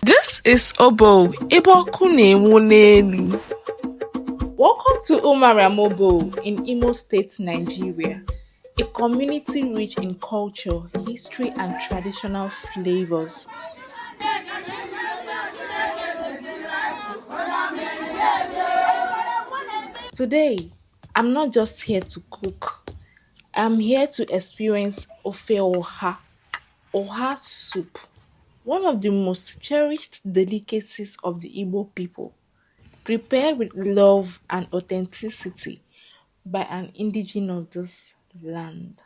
This is Obo Ibokunewunelu. Welcome to Umuariam Obowo in Imo State, Nigeria, a community rich in culture, history, and traditional flavors. Today, I'm not just here to cook. I'm here to experience Ofe Oha soup, one of the most cherished delicacies of the Igbo people, prepared with love and authenticity by an indigene of this land.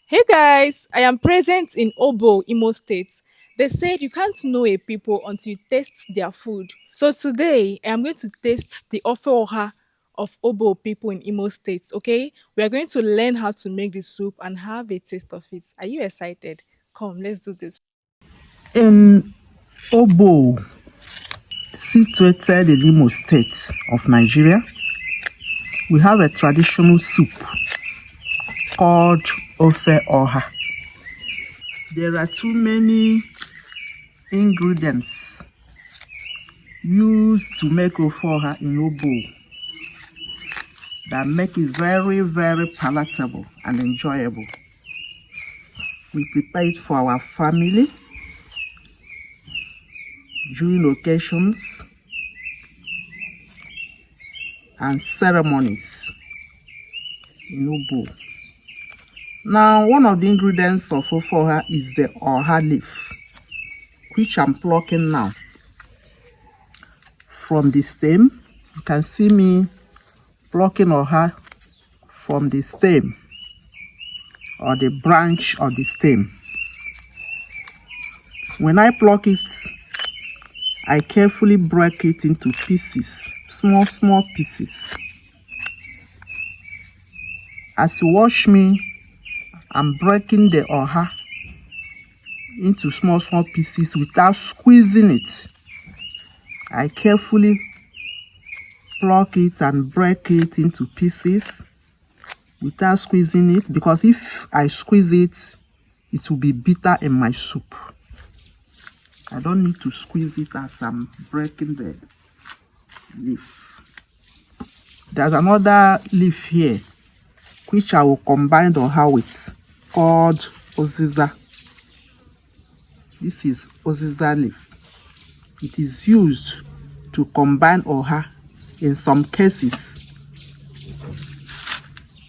Hey guys, I am present in Obo, Imo State. They said you can't know a people until you taste their food. So today, I am going to taste the Ofe Oha of Obo people in Imo State, okay? We are going to learn how to make the soup and have a taste of it. Are you excited? Come, let's do this. In Obo, situated in Imo State of Nigeria, we have a traditional soup called Ofe Oha. There are too many ingredients used to make Ofe Oha in Obo that make it very, very palatable and enjoyable. We prepare it for our family during occasions and ceremonies in Obo. Now, one of the ingredients of Ofe Oha is the Oha leaf, which I'm plucking now from the stem. You can see me plucking Oha from the stem or the branch of the stem. When I pluck it, I carefully break it into pieces, small pieces. As you watch me, I'm breaking the Oha into small pieces without squeezing it. I carefully pluck it and break it into pieces without squeezing it, because if I squeeze it, it will be bitter in my soup. I don't need to squeeze it as I'm breaking the leaf. There's another leaf here which I will combine the Oha with, called Oziza. This is Oziza leaf. It is used to combine Oha in some cases.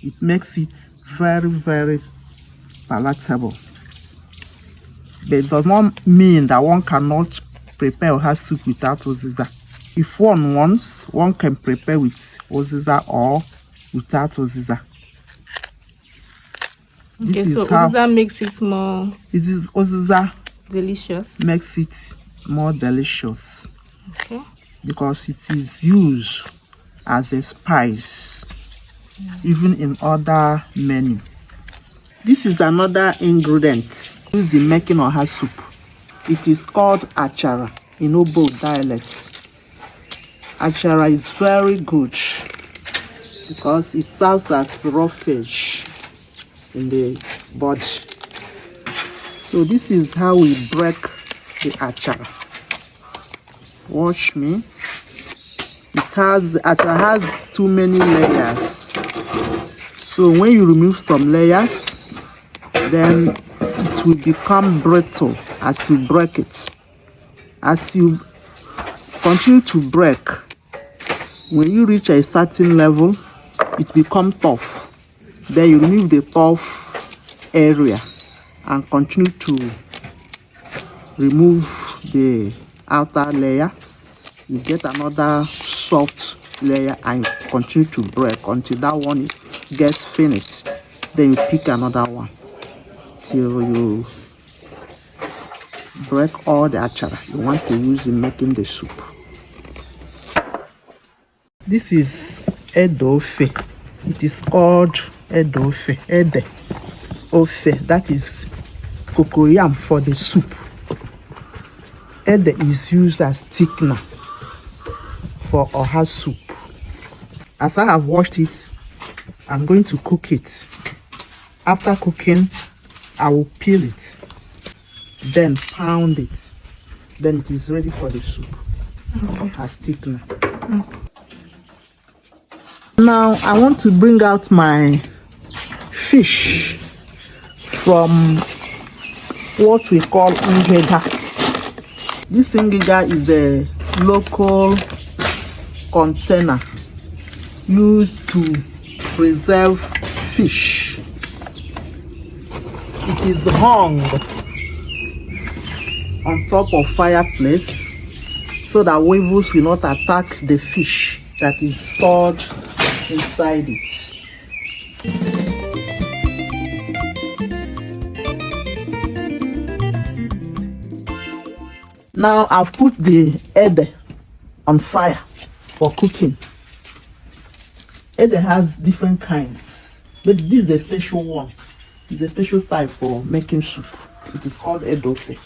It makes it very, very palatable. But it does not mean that one cannot prepare Oha soup without Oziza. If one wants, one can prepare with Oziza or without Oziza. Okay, so Oziza makes it more... This is Oziza delicious. Makes it more delicious. Okay. Because it is used as a spice, even in other menu. This is another ingredient used in making Oha soup. It is called achara in Obo dialect. Achara is very good because it serves as raw fish in the body. So this is how we break the achara. Watch me. Achara has too many layers. So when you remove some layers, then it will become brittle as you break it. As you continue to break, when you reach a certain level, it becomes tough. Then you remove the tough area and continue to remove the outer layer. You get another soft layer and continue to break until that one gets finished. Then you pick another one till you break all the achara you want to use in making the soup. This is Ofe. It is called Ofe. Ofe, that is cocoyam for the soup. Is used as thickener for Oha soup. As I have washed it, I'm going to cook it. After cooking, I will peel it, then pound it. Then it is ready for the soup as thickener. Now I want to bring out my fish from what we call ngega. This ngega is a local container used to preserve fish. It is hung on top of fireplace so that weevils will not attack the fish that is stored inside it. Now I've put the ede on fire for cooking. Ede has different kinds, but this is a special one. It's a special type for making soup. It is called edofe.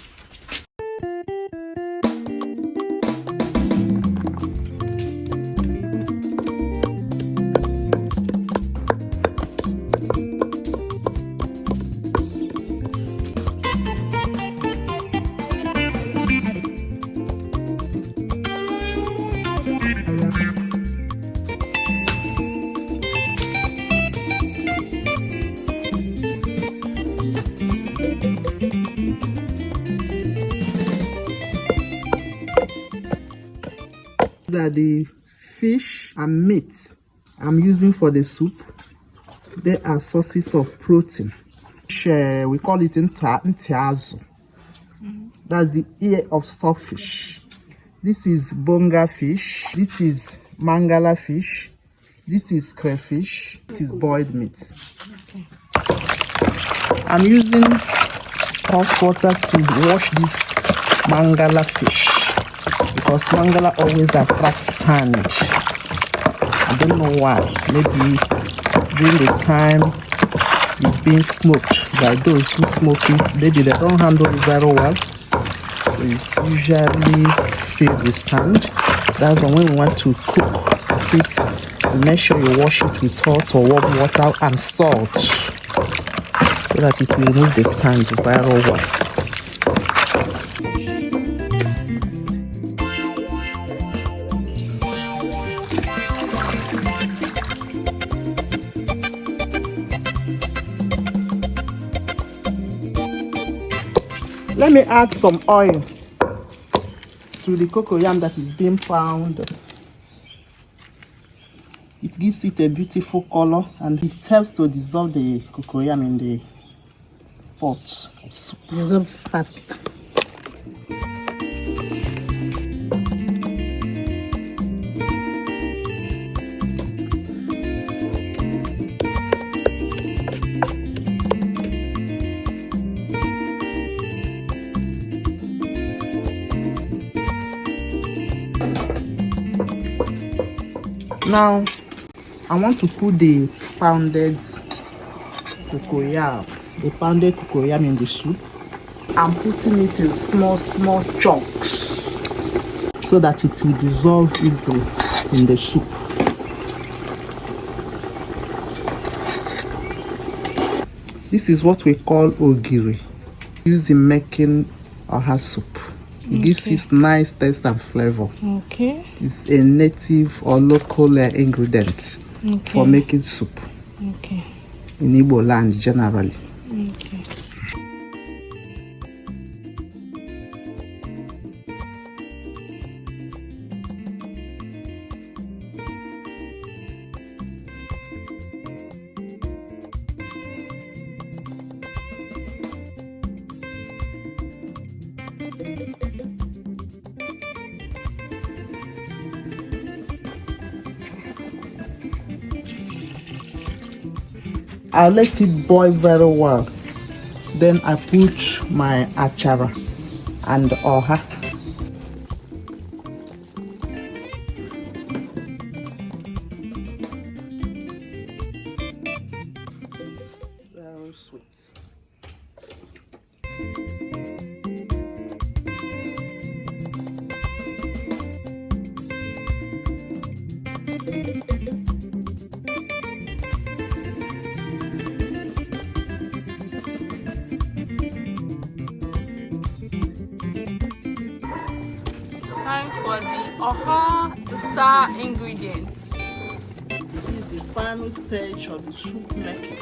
These are the fish and meat I'm using for the soup. They are sources of protein. We call it ntiazu. That's the ear of stockfish. This is bonga fish. This is mangala fish. This is crayfish. This is boiled meat. Okay. I'm using hot water to wash this mangala fish, because mangala always attracts sand. I don't know why. Maybe during the time it's being smoked by those who smoke it, maybe they don't handle it very well. So it's usually filled with sand. That's when we want to cook it. Make sure you wash it with hot or warm water and salt so that it will remove the sand very well. Let me add some oil to the cocoyam that is being pounded. It gives it a beautiful color and it helps to dissolve the cocoyam in the pot of soup. Dissolve fast. Now, I want to put the pounded cocoyam, in the soup. I'm putting it in small chunks so that it will dissolve easily in the soup. This is what we call ogiri, used in making Oha soup. It gives it nice taste and flavor. Okay. It's a native or local ingredient for making soup. Okay. In Igbo land generally. Okay. I'll let it boil very well. Then I put my achara and oha. Very sweet. Oha, the star ingredients. This is the final stage of the soup making.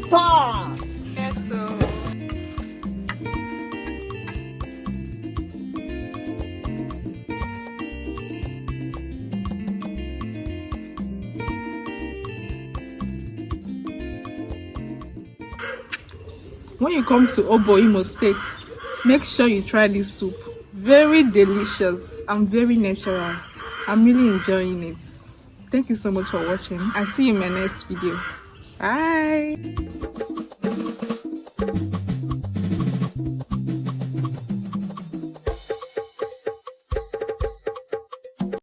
Start! Yes, so. When you come to Imo State, make sure you try this soup. Very delicious and very natural. I'm really enjoying it. Thank you so much for watching and see you in my next video. Bye.